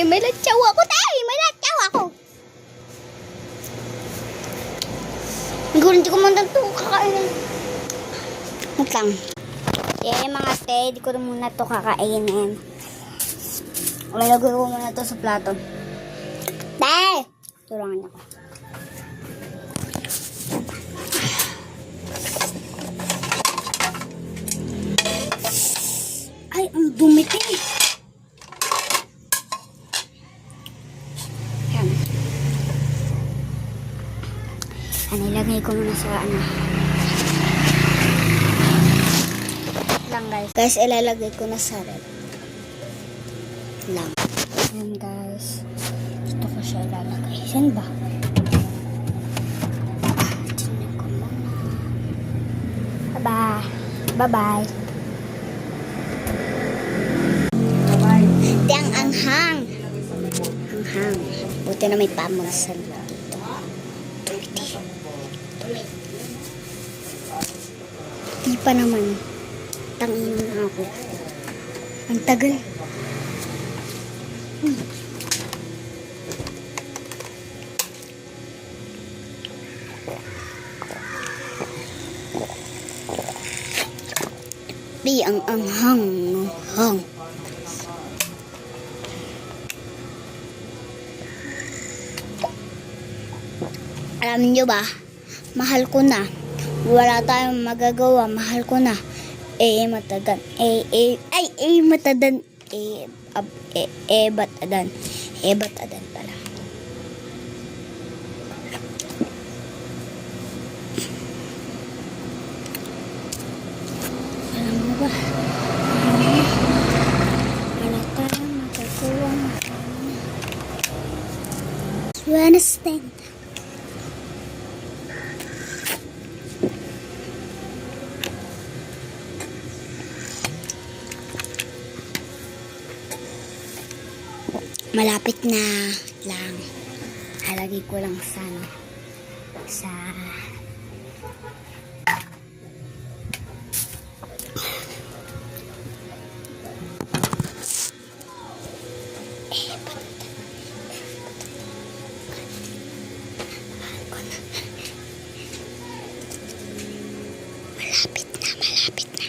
May latsaw ako, tay! May latsaw ako! Hindi ko man ito kakainin. Wait lang. Mga te, di ko muna ito kakainin. Malagay ko muna ito sa plato. Tay! Turangan ako. Ay, ang dumiti. Yan. Ilagay ko muna sa lang guys. Guys, ilalagay ko na sa red. Lang. Yan guys. Dito ko siya ilalagay. Saan ba? Tignan ko muna. Bye-bye. Bye-bye. Ang anghang. Anghang. Buti na may pamulasal dito. Di pa naman. Tangin na ako. Ang tagal. Di ang anghang. Anghang. Alam niyo ba? Mahal ko na. Wala tayong magagawa. Mahal ko na. Matadan. Matadan. Batadan. Batadan pala. Alam mo ba? Wala tayong magagawa. Understand? Malapit na lang. Halagay ko lang sa malapit na.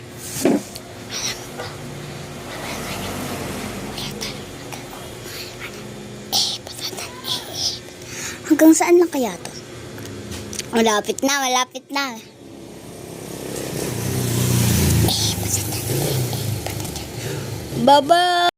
Hanggang saan lang kaya to? Malapit na, malapit na. Baba!